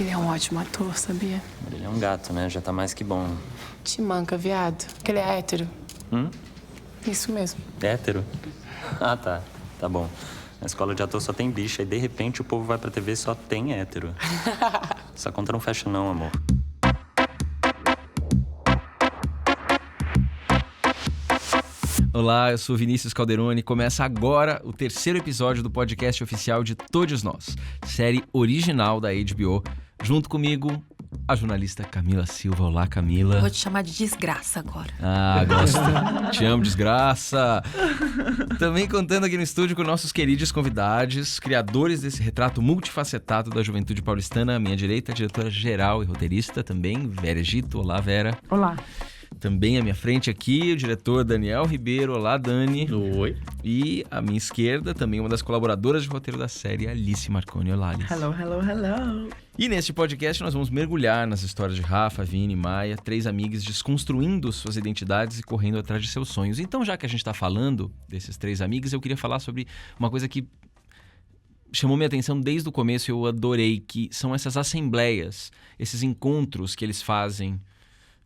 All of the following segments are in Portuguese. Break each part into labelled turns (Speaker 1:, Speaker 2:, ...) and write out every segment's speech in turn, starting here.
Speaker 1: Ele é um ótimo ator, sabia?
Speaker 2: Ele é um gato, né? Já tá mais que bom.
Speaker 1: Te manca, viado. Que ele é hétero. Isso mesmo.
Speaker 2: Hétero? Ah, tá. Tá bom. Na escola de ator só tem bicha e de repente o povo vai pra TV e só tem hétero. Essa conta não fecha não, amor.
Speaker 3: Olá, eu sou Vinícius Calderoni e começa agora o terceiro episódio do podcast oficial de Todos Nós, série original da HBO. Junto comigo, a jornalista Camila Silva. Olá, Camila.
Speaker 4: Vou te chamar de desgraça agora.
Speaker 3: Ah, gosto. Te amo, desgraça. Também contando aqui no estúdio com nossos queridos convidados, criadores desse retrato multifacetado da juventude paulistana. À minha direita, a diretora-geral e roteirista também, Vera Egito. Olá, Vera.
Speaker 5: Olá.
Speaker 3: Também à minha frente aqui, o diretor Daniel Ribeiro. Olá, Dani.
Speaker 6: Oi.
Speaker 3: E à minha esquerda, também uma das colaboradoras de roteiro da série, Alice Marconi. Olá, Alice.
Speaker 5: Hello, hello, hello.
Speaker 3: E neste podcast nós vamos mergulhar nas histórias de Rafa, Vini e Maia, três amigas desconstruindo suas identidades e correndo atrás de seus sonhos. Então, já que a gente está falando desses três amigos, eu queria falar sobre uma coisa que chamou minha atenção desde o começo e eu adorei, que são essas assembleias, esses encontros que eles fazem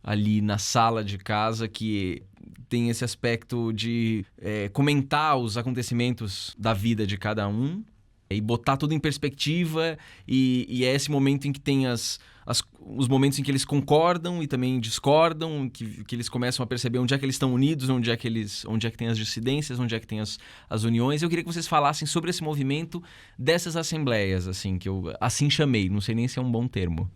Speaker 3: ali na sala de casa, que tem esse aspecto de comentar os acontecimentos da vida de cada um e botar tudo em perspectiva, e é esse momento em que tem os momentos em que eles concordam e também discordam, que eles começam a perceber onde é que eles estão unidos, onde é que tem as dissidências, onde é que tem as uniões. Eu queria que vocês falassem sobre esse movimento dessas assembleias, assim, que eu assim chamei, não sei nem se é um bom termo.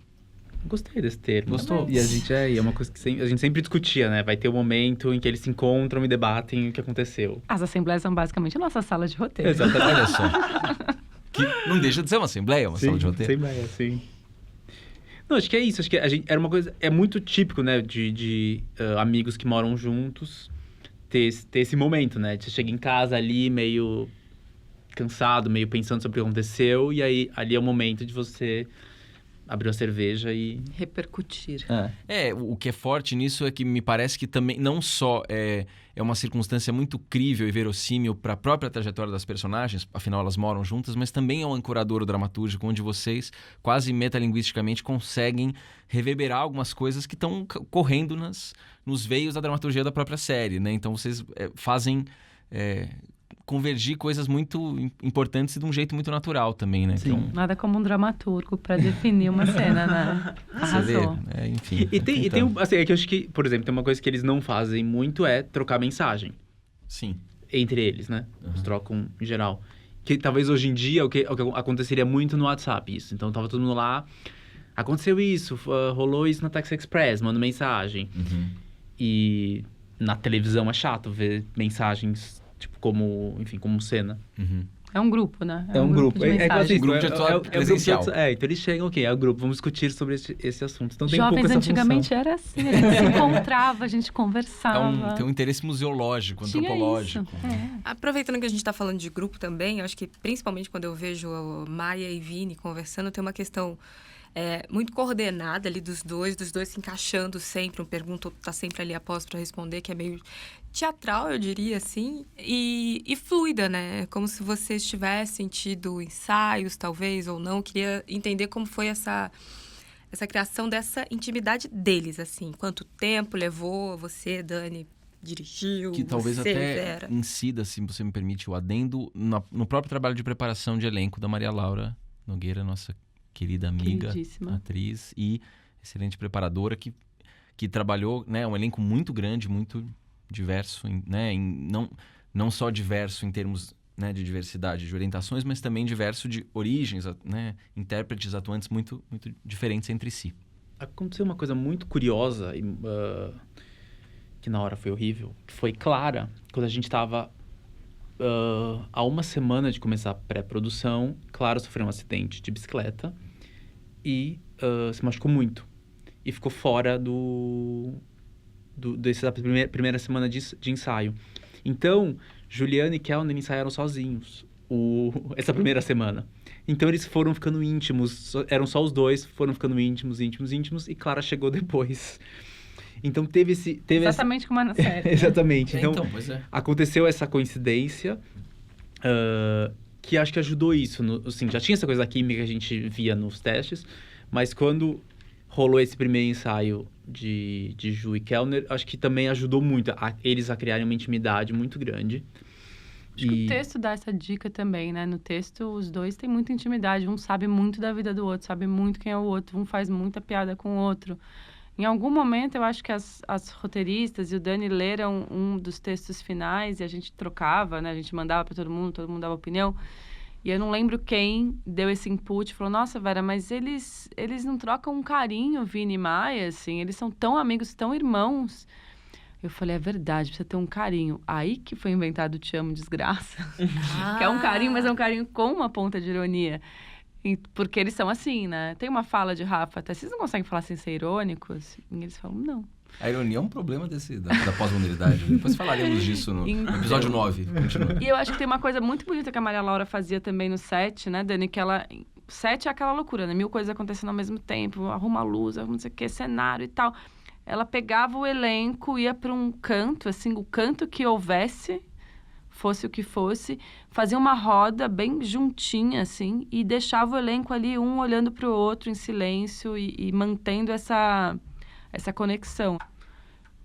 Speaker 6: Gostei desse termo.
Speaker 3: Gostou?
Speaker 6: E a gente é uma coisa que a gente sempre discutia, né? Vai ter um momento em que eles se encontram e debatem o que aconteceu.
Speaker 5: As assembleias são basicamente a nossa sala de roteiro.
Speaker 6: Exatamente.
Speaker 3: Olha só. Que não deixa de ser uma assembleia, uma sala de roteiro.
Speaker 6: Assembleia, sim. Não, acho que é isso. Acho que a gente, era uma coisa... É muito típico, né? De amigos que moram juntos ter esse momento, né? Você chega em casa ali meio cansado, meio pensando sobre o que aconteceu. E aí, ali é o momento de você abrir uma cerveja e
Speaker 4: Repercutir.
Speaker 3: O que é forte nisso é que me parece que também não só é uma circunstância muito crível e verossímil para a própria trajetória das personagens, afinal elas moram juntas, mas também é um ancorador dramatúrgico onde vocês, quase metalinguisticamente, conseguem reverberar algumas coisas que estão correndo nos veios da dramaturgia da própria série, né? Então vocês fazem convergir coisas muito importantes e de um jeito muito natural também, né?
Speaker 5: Sim.
Speaker 3: Então,
Speaker 5: Nada como um dramaturgo para definir uma cena, né? Arrasou.
Speaker 3: você vê, enfim.
Speaker 6: E tem assim, é que eu acho que, por exemplo, tem uma coisa que eles não fazem muito é trocar mensagem
Speaker 3: Sim.
Speaker 6: entre eles, né? Eles trocam em geral. Que talvez hoje em dia o que aconteceria muito no WhatsApp isso. Então tava todo mundo lá, aconteceu isso, rolou isso na Taxi Express, manda mensagem. E na televisão é chato ver mensagens tipo como cena.
Speaker 5: É um grupo, né?
Speaker 6: É um grupo.
Speaker 5: de
Speaker 6: É
Speaker 5: mensagens.
Speaker 3: grupo de atuação presencial.
Speaker 6: Então eles chegam, ok, é o grupo, vamos discutir sobre esse assunto. Então tem um
Speaker 5: Jovens
Speaker 6: pouco essa
Speaker 5: antigamente
Speaker 6: função.
Speaker 5: era assim, a gente se encontrava, a gente conversava.
Speaker 3: Tem um interesse museológico,
Speaker 5: Tinha
Speaker 3: antropológico.
Speaker 5: isso. É.
Speaker 4: Aproveitando que a gente tá falando de grupo também, eu acho que principalmente quando eu vejo Maia e Vini conversando, tem uma questão muito coordenada ali dos dois se encaixando sempre, pergunta tá sempre ali após para responder, que é meio teatral, eu diria assim, e fluida, né? Como se vocês tivessem tido ensaios, talvez, ou não. Eu queria entender como foi essa criação dessa intimidade deles, assim. Quanto tempo levou você, Dani, dirigiu,
Speaker 3: Que talvez
Speaker 4: você,
Speaker 3: até
Speaker 4: Vera?
Speaker 3: incida, se você me permite, o adendo no próprio trabalho de preparação de elenco da Maria Laura Nogueira, nossa querida amiga,
Speaker 5: Queridíssima.
Speaker 3: atriz e excelente preparadora, que trabalhou, né, um elenco muito grande, muito diverso, né, não só diverso em termos, né, de diversidade de orientações, mas também diverso de origens, né, intérpretes atuantes muito, muito diferentes entre si.
Speaker 6: Aconteceu uma coisa muito curiosa, que na hora foi horrível, que foi Clara, quando a gente estava há uma semana de começar a pré-produção. Clara sofreu um acidente de bicicleta e se machucou muito. E ficou fora dessa primeira semana de ensaio. Então, Juliana e Kellner ensaiaram sozinhos essa primeira semana. Então, eles foram ficando íntimos, eram só os dois, foram ficando íntimos, e Clara chegou depois. Então, teve
Speaker 5: Exatamente como é na série.
Speaker 6: Exatamente. Então,
Speaker 3: Pois é.
Speaker 6: aconteceu essa coincidência que acho que ajudou isso. Assim, já tinha essa coisa da química que a gente via nos testes, Mas quando rolou esse primeiro ensaio de Ju e Kellner, acho que também ajudou muito eles a criarem uma intimidade muito grande.
Speaker 5: Acho que o texto dá essa dica também, né? No texto, os dois têm muita intimidade. Um sabe muito da vida do outro, sabe muito quem é o outro. Um faz muita piada com o outro. Em algum momento, eu acho que as roteiristas e o Dani leram um dos textos finais e a gente trocava, né? A gente mandava para todo mundo dava opinião. E eu não lembro quem deu esse input. Falou, nossa, Vera, mas eles não trocam um carinho, Vini e Maia, assim. Eles são tão amigos, tão irmãos. Eu falei, é verdade, precisa ter um carinho. Aí que foi inventado o Te Amo, Desgraça. Que é um carinho, mas é um carinho com uma ponta de ironia. Porque eles são assim, né? Tem uma fala de Rafa, até vocês não conseguem falar sem ser irônicos? E eles falam, não.
Speaker 3: A ironia é um problema da pós-modernidade. Depois falaremos disso no episódio 9. Continua.
Speaker 5: E eu acho que tem uma coisa muito bonita que a Maria Laura fazia também no set, né, Dani? Que ela... Set é aquela loucura, né? 1000 coisas acontecendo ao mesmo tempo. Arruma a luz, arruma não sei o quê, cenário e tal. Ela pegava o elenco, ia para um canto, assim, o canto que houvesse, fosse o que fosse, fazia uma roda bem juntinha, assim, e deixava o elenco ali, um olhando para o outro em silêncio e mantendo essa conexão.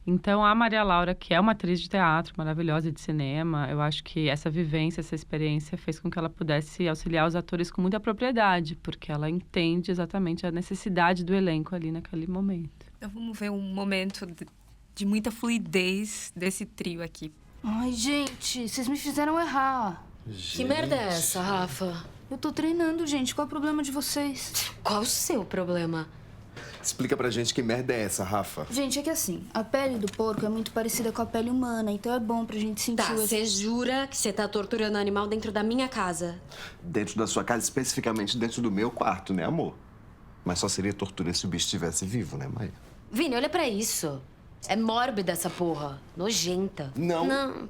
Speaker 5: Então, a Maria Laura, que é uma atriz de teatro maravilhosa de cinema, eu acho que essa vivência, essa experiência fez com que ela pudesse auxiliar os atores com muita propriedade, porque ela entende exatamente a necessidade do elenco ali naquele momento.
Speaker 4: Então, vamos ver um momento de muita fluidez desse trio aqui.
Speaker 7: Ai, gente, vocês me fizeram errar.
Speaker 8: Que merda é essa, Rafa?
Speaker 7: Eu tô treinando, gente. Qual é o problema de vocês?
Speaker 8: Qual o seu problema?
Speaker 9: Explica pra gente que merda é essa, Rafa.
Speaker 7: Gente, é que assim, a pele do porco é muito parecida com a pele humana, então é bom pra gente sentir...
Speaker 8: Tá, você jura que você tá torturando animal dentro da minha casa?
Speaker 9: Dentro da sua casa, especificamente dentro do meu quarto, né, amor? Mas só seria tortura se o bicho estivesse vivo, né, Maia?
Speaker 8: Vini, olha pra isso. É mórbida essa porra. Nojenta.
Speaker 9: Não.
Speaker 8: Não.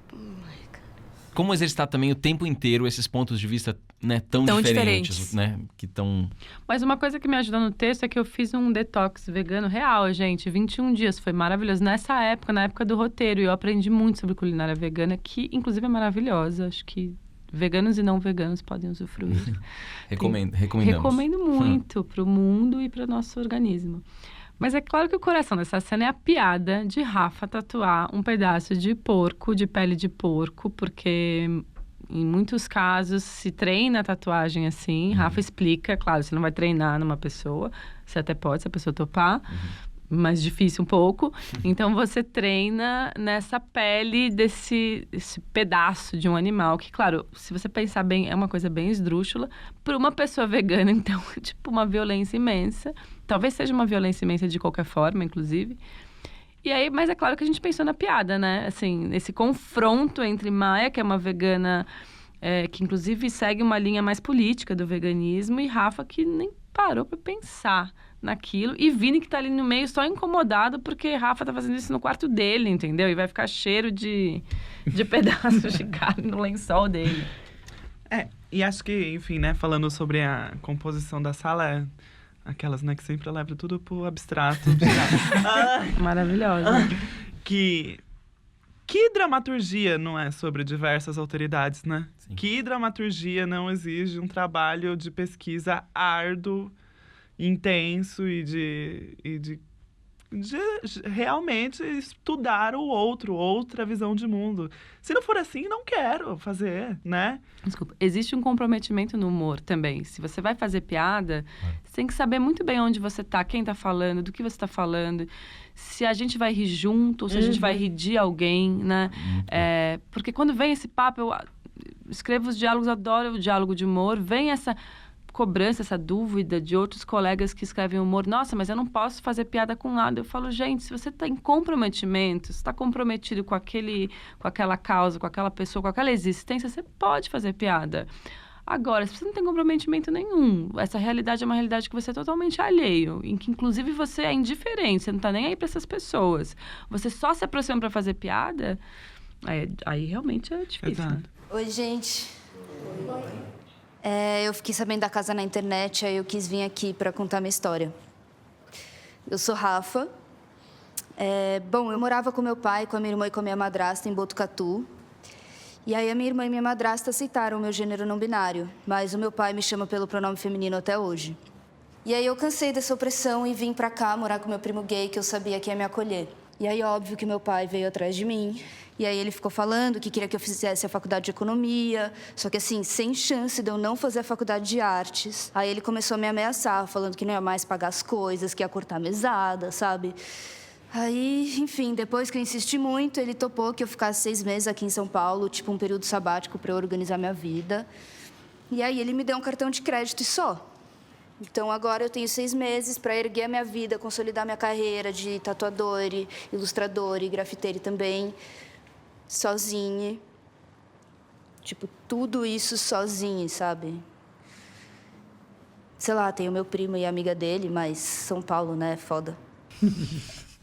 Speaker 3: Como exercitar também o tempo inteiro esses pontos de vista, né, tão diferentes, né? Que tão...
Speaker 5: Mas uma coisa que me ajudou no texto é que eu fiz um detox vegano real, gente. 21 dias, foi maravilhoso. Nessa época, na época do roteiro, eu aprendi muito sobre culinária vegana, que inclusive é maravilhosa. Acho que veganos e não veganos podem usufruir.
Speaker 3: Recomendamos.
Speaker 5: Recomendo muito para o mundo e para o nosso organismo. Mas é claro que o coração dessa cena é a piada de Rafa tatuar um pedaço de porco, de pele de porco, porque em muitos casos se treina a tatuagem assim. Rafa explica, claro, você não vai treinar numa pessoa, você até pode, se a pessoa topar, mais difícil um pouco. Então você treina nessa pele esse pedaço de um animal, que, claro, se você pensar bem, é uma coisa bem esdrúxula. Para uma pessoa vegana, então, tipo, uma violência imensa. Talvez seja uma violência imensa de qualquer forma, inclusive. E aí, mas é claro que a gente pensou na piada, né? Assim, esse confronto entre Maia, que é uma vegana que inclusive segue uma linha mais política do veganismo, e Rafa, que nem parou para pensar naquilo. E Vini, que tá ali no meio só incomodado porque Rafa tá fazendo isso no quarto dele, entendeu? E vai ficar cheiro de pedaços de carne no lençol dele.
Speaker 10: E acho que, enfim, né, falando sobre a composição da sala, aquelas, né, que sempre leva tudo pro abstrato.
Speaker 5: Maravilhosa.
Speaker 10: Que dramaturgia não é sobre diversas autoridades, né? Sim. Que dramaturgia não exige um trabalho de pesquisa árduo, intenso e de realmente estudar o outro, outra visão de mundo. Se não for assim, não quero fazer, né?
Speaker 5: Desculpa, existe um comprometimento no humor também. Se você vai fazer piada, você tem que saber muito bem onde você tá, quem tá falando, do que você tá falando, se a gente vai rir junto, ou se a gente vai rir de alguém, né? Porque quando vem esse papo, eu escrevo os diálogos, adoro o diálogo de humor, vem essa cobrança, essa dúvida de outros colegas que escrevem humor. Nossa, mas eu não posso fazer piada com nada. Eu falo, gente, se você tem comprometimento, se está comprometido com aquela causa, com aquela pessoa, com aquela existência, você pode fazer piada. Agora, se você não tem comprometimento nenhum, essa realidade é uma realidade que você é totalmente alheio, em que inclusive você é indiferente, você não está nem aí para essas pessoas. Você só se aproxima para fazer piada, aí realmente é difícil. Né?
Speaker 7: Oi, gente. Eu fiquei sabendo da casa na internet, aí eu quis vir aqui para contar minha história. Eu sou Rafa. Bom, eu morava com meu pai, com a minha irmã e com a minha madrasta em Botucatu. E aí a minha irmã e minha madrasta aceitaram o meu gênero não binário, mas o meu pai me chama pelo pronome feminino até hoje. E aí eu cansei dessa opressão e vim pra cá morar com meu primo gay, que eu sabia que ia me acolher. E aí, óbvio que meu pai veio atrás de mim. E aí ele ficou falando que queria que eu fizesse a faculdade de economia. Só que assim, sem chance de eu não fazer a faculdade de artes. Aí ele começou a me ameaçar, falando que não ia mais pagar as coisas, que ia cortar a mesada, sabe? Aí, enfim, depois que eu insisti muito, ele topou que eu ficasse 6 meses aqui em São Paulo, tipo um período sabático para eu organizar minha vida. E aí ele me deu um cartão de crédito e só. Então agora eu tenho 6 meses para erguer a minha vida, consolidar minha carreira de tatuadora, ilustradora e grafiteira também, sozinha. Tipo, tudo isso sozinha, sabe? Sei lá, tem o meu primo e a amiga dele, mas São Paulo, né, é foda.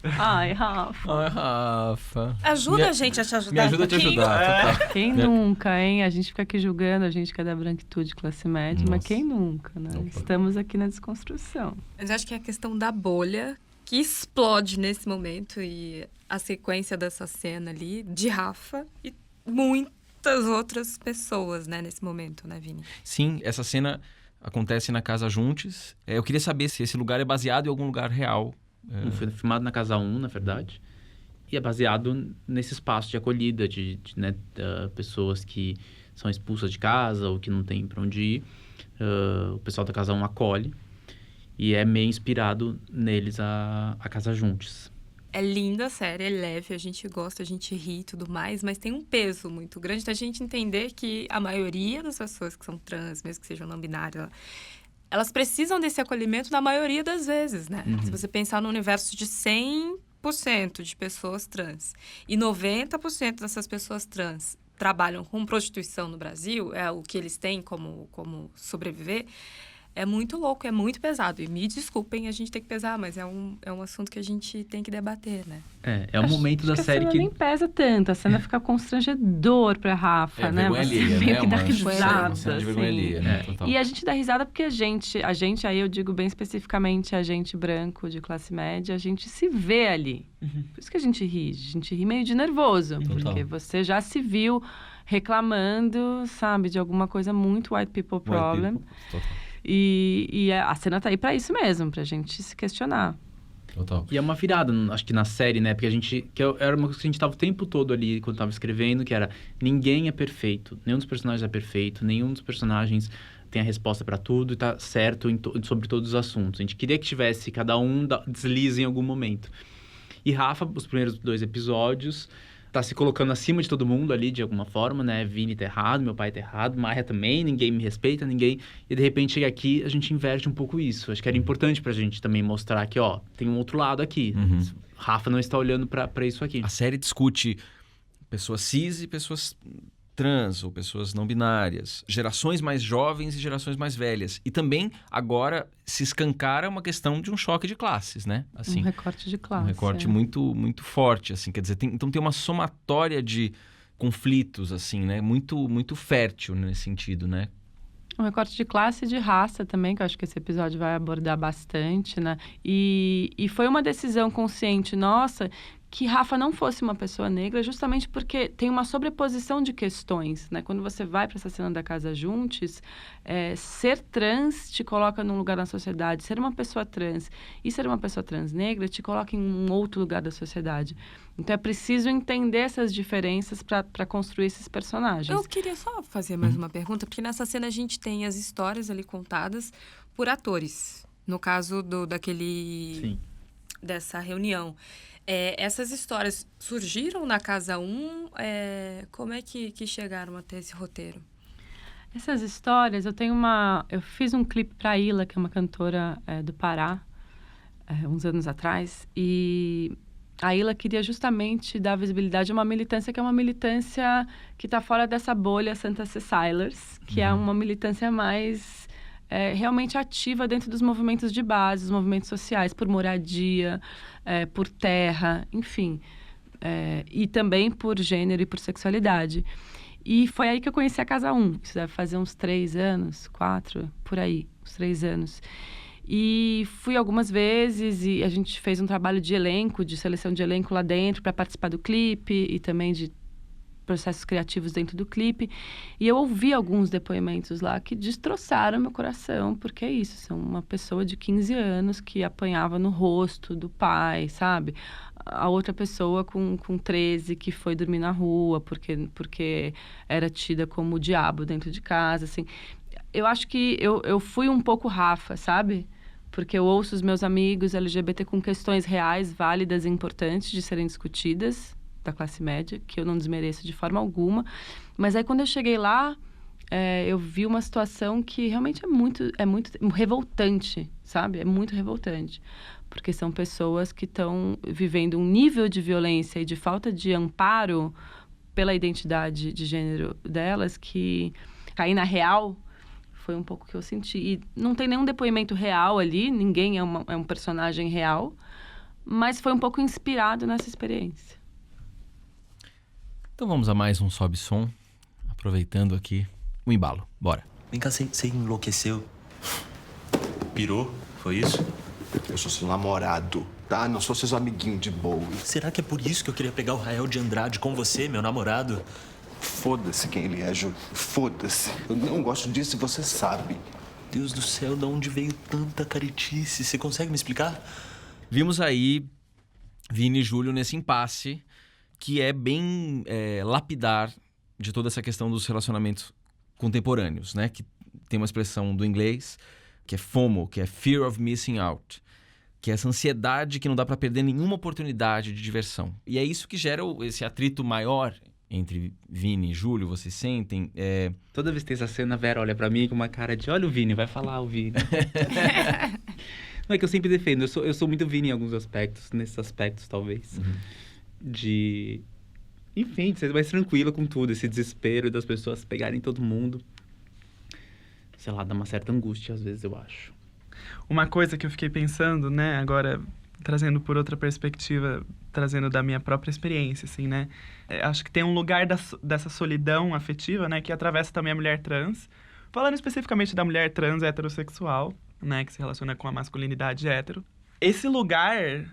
Speaker 5: Ai, Rafa.
Speaker 3: Ai, Rafa.
Speaker 4: Ajuda a gente a te ajudar.
Speaker 3: Me ajuda a te ajudar. Total.
Speaker 5: Quem nunca, hein? A gente fica aqui julgando, a gente que é da branquitude, classe média, mas quem nunca, né?
Speaker 3: Opa.
Speaker 5: Estamos aqui na desconstrução.
Speaker 4: Mas acho que é a questão da bolha que explode nesse momento e a sequência dessa cena ali de Rafa e muitas outras pessoas, né, nesse momento, né, Vini?
Speaker 3: Sim, essa cena acontece na Casa Juntes. Eu queria saber se esse lugar é baseado em algum lugar real.
Speaker 6: Foi filmado na Casa 1, na verdade. E é baseado nesse espaço de acolhida, de pessoas que são expulsas de casa ou que não tem para onde ir. O pessoal da Casa 1 acolhe. E é meio inspirado neles a Casa Juntes.
Speaker 4: É linda a série, é leve, a gente gosta, a gente ri e tudo mais, mas tem um peso muito grande da gente entender que a maioria das pessoas que são trans, mesmo que sejam não binárias, elas precisam desse acolhimento na maioria das vezes, né?
Speaker 6: Uhum.
Speaker 4: Se você pensar no universo de 100% de pessoas trans e 90% dessas pessoas trans trabalham com prostituição no Brasil, é o que eles têm como sobreviver, é muito louco, é muito pesado. E me desculpem a gente ter que pesar, mas é um assunto que a gente tem que debater, né?
Speaker 6: É um momento da série
Speaker 5: a cena nem pesa tanto, a cena fica constrangedor pra Rafa, né?
Speaker 3: Vergonha
Speaker 5: Você
Speaker 3: alheia,
Speaker 5: meio
Speaker 3: né?
Speaker 5: que dá
Speaker 3: Uma
Speaker 5: risada,
Speaker 3: cena de
Speaker 5: assim.
Speaker 3: vergonha alheia, né? Total.
Speaker 5: E a gente dá risada porque a gente, aí eu digo bem especificamente, a gente branco de classe média, a gente se vê ali. Por isso que a gente ri meio de nervoso, porque você já se viu reclamando, sabe, de alguma coisa muito white people problem. E a cena tá aí pra isso mesmo, pra gente se questionar.
Speaker 3: Total.
Speaker 6: E é uma virada, acho que na série, né? Porque era uma coisa que a gente tava o tempo todo ali, quando tava escrevendo, que era ninguém é perfeito, nenhum dos personagens é perfeito, nenhum dos personagens tem a resposta pra tudo e tá certo sobre todos os assuntos. A gente queria que tivesse cada um deslize em algum momento. E Rafa, os primeiros 2 episódios, tá se colocando acima de todo mundo ali, de alguma forma, né? Vini tá errado, meu pai tá errado, Maia também, ninguém me respeita, ninguém... E de repente chega aqui, a gente inverte um pouco isso. Acho que era importante pra gente também mostrar que, ó, tem um outro lado aqui. Rafa não está olhando pra isso aqui.
Speaker 3: A série discute pessoas cis e pessoas trans ou pessoas não binárias, gerações mais jovens e gerações mais velhas. E também, agora, se escancara uma questão de um choque de classes, né? Assim,
Speaker 5: Um recorte de classe.
Speaker 3: um recorte muito, muito forte, assim. Quer dizer, então tem uma somatória de conflitos, assim, né? Muito, muito fértil nesse sentido, né?
Speaker 5: Um recorte de classe e de raça também, que eu acho que esse episódio vai abordar bastante, né? E foi uma decisão consciente nossa que Rafa não fosse uma pessoa negra, justamente porque tem uma sobreposição de questões, né? Quando você vai para essa cena da Casa Juntes, ser trans te coloca num lugar na sociedade, ser uma pessoa trans e ser uma pessoa trans negra te coloca em um outro lugar da sociedade. Então é preciso entender essas diferenças para construir esses personagens.
Speaker 4: Eu queria só fazer mais uma pergunta, porque nessa cena a gente tem as histórias ali contadas por atores. No caso dessa reunião. Essas histórias surgiram na Casa 1? Como é que chegaram até esse roteiro?
Speaker 5: Essas histórias, eu fiz um clipe para a Ila, que é uma cantora do Pará, uns anos atrás, e a Ila queria justamente dar visibilidade a uma militância que é uma militância que está fora dessa bolha Santa Cecilers, que é uma militância mais realmente ativa dentro dos movimentos de base, os movimentos sociais, por moradia, por terra, enfim. E também por gênero e por sexualidade. E foi aí que eu conheci a Casa 1. Isso deve fazer uns 3 anos, 4, por aí, uns 3 anos. E fui algumas vezes e a gente fez um trabalho de elenco, de seleção de elenco lá dentro para participar do clipe e também de processos criativos dentro do clipe. E eu ouvi alguns depoimentos lá que destroçaram meu coração, porque é isso, são uma pessoa de 15 anos que apanhava no rosto do pai, sabe? A outra pessoa com 13 que foi dormir na rua porque era tida como o diabo dentro de casa, assim. Eu acho que eu fui um pouco Rafa, sabe? Porque eu ouço os meus amigos LGBT com questões reais, válidas e importantes de serem discutidas, da classe média, que eu não desmereço de forma alguma. Mas aí, quando eu cheguei lá, eu vi uma situação que realmente é muito revoltante, sabe? É muito revoltante. Porque são pessoas que estão vivendo um nível de violência e de falta de amparo pela identidade de gênero delas, que cair na real foi um pouco o que eu senti. E não tem nenhum depoimento real ali, ninguém é um personagem real, mas foi um pouco inspirado nessa experiência.
Speaker 3: Então vamos a mais um Sobe Som, aproveitando aqui o embalo. Bora.
Speaker 2: Vem cá, você enlouqueceu? Pirou? Foi isso?
Speaker 9: Eu sou seu namorado, tá? Não sou seus amiguinhos de boa.
Speaker 2: Será que é por isso que eu queria pegar o Rael de Andrade com você, meu namorado?
Speaker 9: Foda-se quem ele é, Ju. Foda-se. Eu não gosto disso e você sabe.
Speaker 2: Deus do céu, de onde veio tanta caretice? Você consegue me explicar?
Speaker 3: Vimos aí Vini e Júlio nesse impasse que é bem lapidar de toda essa questão dos relacionamentos contemporâneos, né? Que tem uma expressão do inglês que é FOMO, que é Fear of Missing Out, que é essa ansiedade que não dá para perder nenhuma oportunidade de diversão. E é isso que gera esse atrito maior entre Vini e Júlio, vocês sentem?
Speaker 6: Toda vez que tem essa cena, a Vera olha pra mim com uma cara de olha o Vini, vai falar o Vini. Não é que eu sempre defendo, eu sou muito Vini em alguns aspectos, nesses aspectos talvez. De... Enfim, de ser mais tranquila com tudo, esse desespero das pessoas pegarem todo mundo. Sei lá, dá uma certa angústia às vezes, eu acho.
Speaker 10: Uma coisa que eu fiquei pensando, né, agora trazendo por outra perspectiva, trazendo da minha própria experiência, assim, né? Acho que tem um lugar dessa solidão afetiva, né, que atravessa também a mulher trans. Falando especificamente da mulher trans heterossexual, né, que se relaciona com a masculinidade hétero. Esse lugar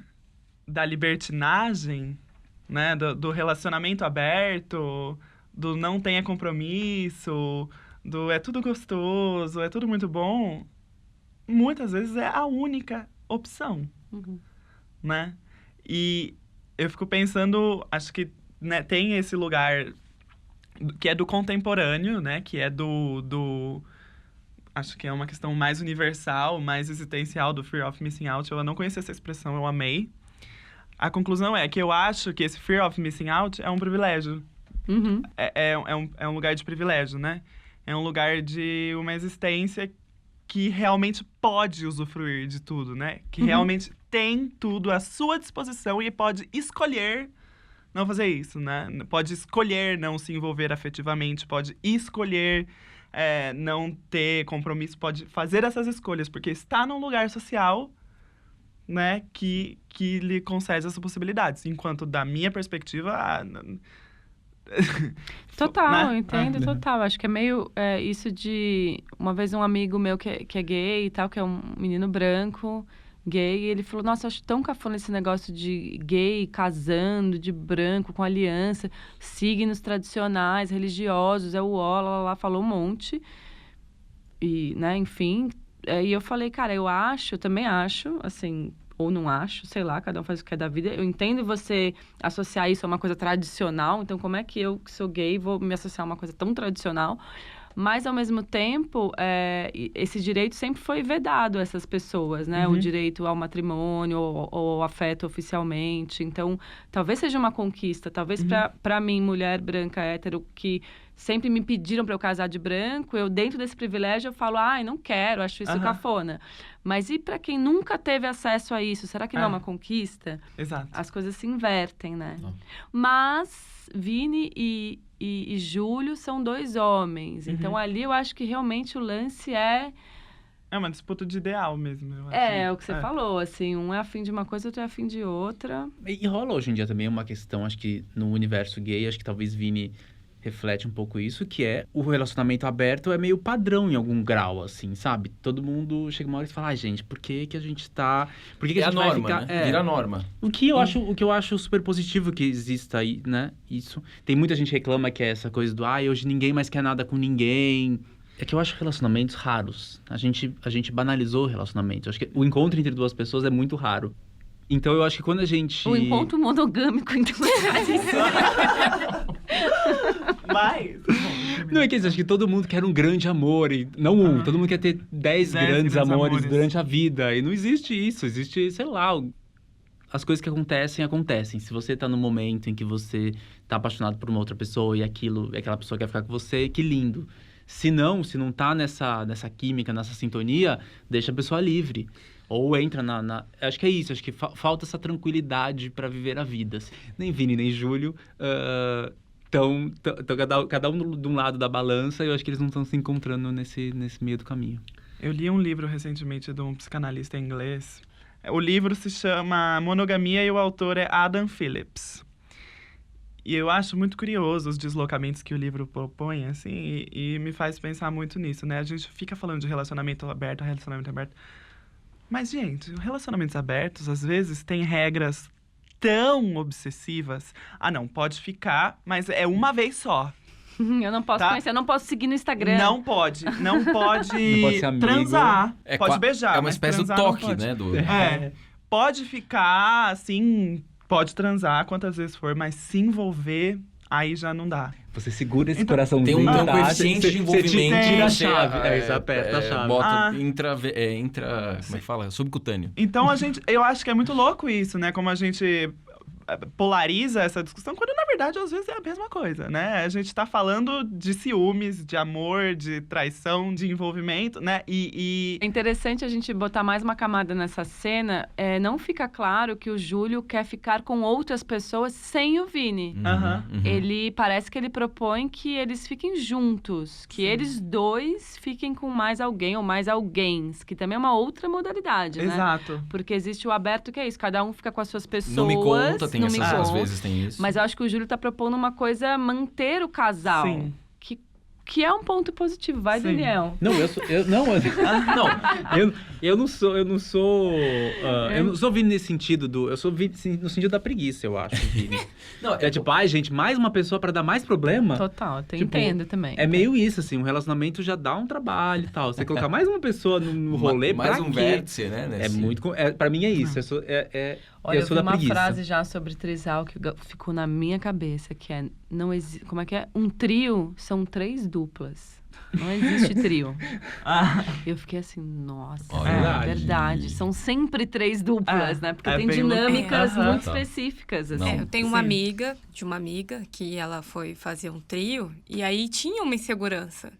Speaker 10: da libertinagem, né, do relacionamento aberto, do não tenha compromisso, do é tudo gostoso, é tudo muito bom, muitas vezes é a única opção, né? E eu fico pensando, acho que, né, tem esse lugar que é do contemporâneo, né? Que é acho que é uma questão mais universal, mais existencial do Fear of Missing Out. Eu não conhecia essa expressão, eu amei. A conclusão é que eu acho que esse Fear of Missing Out é um privilégio. É um lugar de privilégio, né? É um lugar de uma existência que realmente pode usufruir de tudo, né? Que realmente tem tudo à sua disposição e pode escolher não fazer isso, né? Pode escolher não se envolver afetivamente, pode escolher não ter compromisso, pode fazer essas escolhas, porque está num lugar social, né, que lhe concede essas possibilidades. Enquanto, da minha perspectiva...
Speaker 5: Total,
Speaker 10: né?
Speaker 5: entendo, total. Acho que é meio isso de... Uma vez um amigo meu que é gay e tal, que é um menino branco, gay, ele falou, nossa, acho tão cafona esse negócio de gay casando, de branco, com aliança, signos tradicionais, religiosos, é o ó, lá, falou um monte. E, né, enfim... E eu falei, cara, eu também acho, assim, ou não acho, sei lá, cada um faz o que é da vida. Eu entendo você associar isso a uma coisa tradicional, então como é que eu, que sou gay, vou me associar a uma coisa tão tradicional? Mas, ao mesmo tempo, esse direito sempre foi vedado a essas pessoas, né? O direito ao matrimônio ou ao afeto oficialmente. Então, talvez seja uma conquista. Talvez para mim, mulher branca, hétero, que sempre me pediram para eu casar de branco, eu, dentro desse privilégio, eu falo, não quero, acho isso cafona. Mas e para quem nunca teve acesso a isso? Será que não é uma conquista?
Speaker 10: Exato.
Speaker 5: As coisas se invertem, né? Mas Vini e Júlio são dois homens. Então, ali eu acho que realmente o lance é...
Speaker 10: É uma disputa de ideal mesmo, eu acho.
Speaker 5: É o que você falou, assim, um é afim de uma coisa, outro é afim de outra.
Speaker 6: E rola hoje em dia também uma questão, acho que no universo gay, acho que talvez Vini reflete um pouco isso, que é o relacionamento aberto é meio padrão em algum grau, assim, sabe? Todo mundo chega uma hora e fala, gente, por que a gente tá... Por que a gente vai
Speaker 3: norma,
Speaker 6: ficar...
Speaker 3: né? Vira norma.
Speaker 6: O que eu acho super positivo que exista aí, né? Isso. Tem muita gente que reclama que é essa coisa do, hoje ninguém mais quer nada com ninguém. É que eu acho relacionamentos raros. A gente banalizou o relacionamento. Eu acho que o encontro entre duas pessoas é muito raro. Então, eu acho que quando a gente...
Speaker 5: O encontro monogâmico, então,
Speaker 10: Mas...
Speaker 6: Não, é que acho que todo mundo quer um grande amor. E não todo mundo quer ter 10 grandes amores durante a vida. E não existe isso. Existe, sei lá... As coisas que acontecem. Se você tá no momento em que você tá apaixonado por uma outra pessoa e aquela pessoa quer ficar com você, que lindo. Se não tá nessa química, nessa sintonia, deixa a pessoa livre. Ou entra Acho que é isso. Acho que falta essa tranquilidade para viver a vida. Nem Vini, nem Júlio estão cada um de um lado da balança. E eu acho que eles não estão se encontrando nesse meio do caminho.
Speaker 10: Eu li um livro recentemente de um psicanalista inglês. O livro se chama Monogamia e o autor é Adam Phillips. E eu acho muito curioso os deslocamentos que o livro propõe, assim, e me faz pensar muito nisso, né? A gente fica falando de relacionamento aberto. Mas, gente, relacionamentos abertos, às vezes, têm regras tão obsessivas. Não, pode ficar, mas é uma vez só.
Speaker 5: Eu não posso conhecer, eu não posso seguir no Instagram.
Speaker 10: Não pode
Speaker 6: Não pode ser amigo.
Speaker 10: Transar. Pode beijar,
Speaker 3: é uma espécie de toque, né?
Speaker 10: Pode ficar, assim, pode transar quantas vezes for, mas se envolver, aí já não dá.
Speaker 6: Você segura esse coraçãozinho.
Speaker 3: Tem um coeficiente de envolvimento.
Speaker 6: Você tira a chave. Você aperta a chave.
Speaker 3: Bota como é que fala? Subcutâneo.
Speaker 10: Então, eu acho que é muito louco isso, né? Como a gente polariza essa discussão, quando na verdade às vezes é a mesma coisa, né? A gente tá falando de ciúmes, de amor, de traição, de envolvimento, né?
Speaker 5: É interessante a gente botar mais uma camada nessa cena. Não fica claro que o Júlio quer ficar com outras pessoas sem o Vini. Ele parece que ele propõe que eles fiquem juntos, que eles dois fiquem com mais alguém ou mais alguéns, que também é uma outra modalidade, né?
Speaker 10: Exato.
Speaker 5: Porque existe o aberto, que é isso, cada um fica com as suas pessoas.
Speaker 3: Não me conta, às vezes tem isso.
Speaker 5: Mas eu acho que o Júlio tá propondo uma coisa, manter o casal.
Speaker 10: Sim.
Speaker 5: Que é um ponto positivo. Vai,
Speaker 10: Sim.
Speaker 5: Daniel.
Speaker 6: Não, eu não sou Vini nesse sentido eu sou Vini no sentido da preguiça, eu acho, Vini. Gente, mais uma pessoa pra dar mais problema.
Speaker 5: Total, eu entendo também.
Speaker 6: É meio isso, assim, um relacionamento já dá um trabalho e tal. Você colocar mais uma pessoa no rolê,
Speaker 3: mais
Speaker 6: pra
Speaker 3: um
Speaker 6: quê?
Speaker 3: Vértice, né?
Speaker 6: Pra mim é isso.
Speaker 5: Olha,
Speaker 6: eu sou
Speaker 5: vi
Speaker 6: da
Speaker 5: uma
Speaker 6: preguiça.
Speaker 5: frase já sobre trisal que ficou na minha cabeça, que é, como é que é? Um trio são 3 duplas. Não existe trio. Eu fiquei assim, nossa, verdade. São sempre 3 duplas, né? Porque tem dinâmicas muito específicas, assim.
Speaker 4: Eu tenho uma amiga, que ela foi fazer um trio, e aí tinha uma insegurança.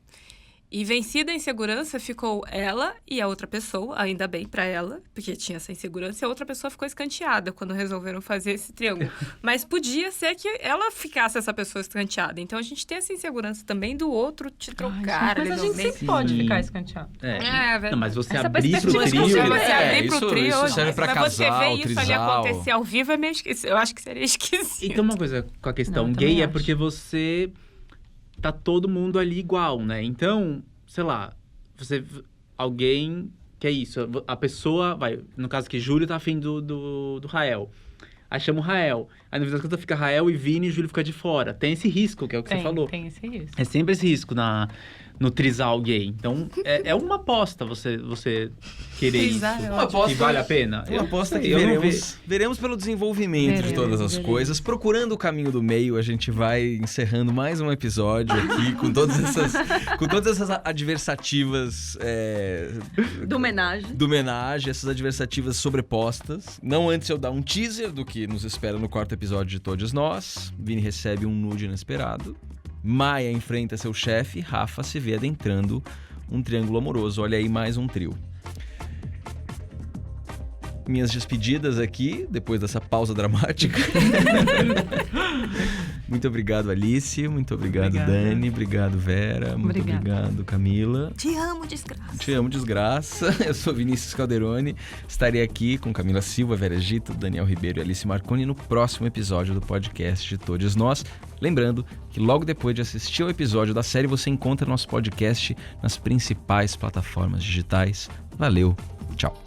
Speaker 4: E vencida a insegurança, ficou ela e a outra pessoa, ainda bem pra ela, porque tinha essa insegurança, e a outra pessoa ficou escanteada quando resolveram fazer esse triângulo. Mas podia ser que ela ficasse essa pessoa escanteada. Então, a gente tem essa insegurança também do outro te trocar.
Speaker 5: Mas a gente sempre pode ficar escanteado.
Speaker 6: Não, mas você
Speaker 5: Essa
Speaker 6: abrir pro
Speaker 5: perspectiva
Speaker 6: trio...
Speaker 5: de
Speaker 4: Você abrir pro trio,
Speaker 3: isso serve pra
Speaker 4: mas você
Speaker 3: casal,
Speaker 4: ver isso ali
Speaker 3: trisal.
Speaker 4: acontecer ao vivo é meio esquisito. Eu acho que seria esquisito.
Speaker 6: Então, uma coisa com a questão
Speaker 5: Não,
Speaker 6: gay
Speaker 5: também
Speaker 6: é
Speaker 5: acho.
Speaker 6: porque você... Tá todo mundo ali igual, né? Então, sei lá, alguém que é isso, a pessoa, no caso que Júlio tá afim do Rael. Aí chama o Rael. Aí no final das contas fica Rael e Vini e Júlio fica de fora. Tem esse risco, que é o que você falou.
Speaker 5: Tem esse risco.
Speaker 6: É sempre esse risco no trisal gay. Então, é uma aposta você querer isso.
Speaker 3: Uma aposta
Speaker 6: que vale a pena.
Speaker 3: Uma aposta que
Speaker 6: eu não
Speaker 3: veremos pelo desenvolvimento de todas as coisas. Procurando o caminho do meio, a gente vai encerrando mais um episódio aqui com todas essas adversativas
Speaker 5: Do homenagem.
Speaker 3: do homenagem, essas adversativas sobrepostas. Não antes eu dar um teaser do que nos espera no 4º episódio de Todos Nós. Vini recebe um nude inesperado. Maia enfrenta seu chefe, Rafa se vê adentrando um triângulo amoroso. Olha aí, mais um trio. Minhas despedidas aqui, depois dessa pausa dramática. Muito obrigado, Alice. Muito obrigado, Dani. Obrigado, Vera. Muito obrigado, Camila.
Speaker 4: Te amo, desgraça.
Speaker 3: Te amo, desgraça. Eu sou Vinícius Calderoni. Estarei aqui com Camila Silva, Vera Gito, Daniel Ribeiro e Alice Marconi no próximo episódio do podcast de Todos Nós. Lembrando que logo depois de assistir ao episódio da série, você encontra nosso podcast nas principais plataformas digitais. Valeu, tchau.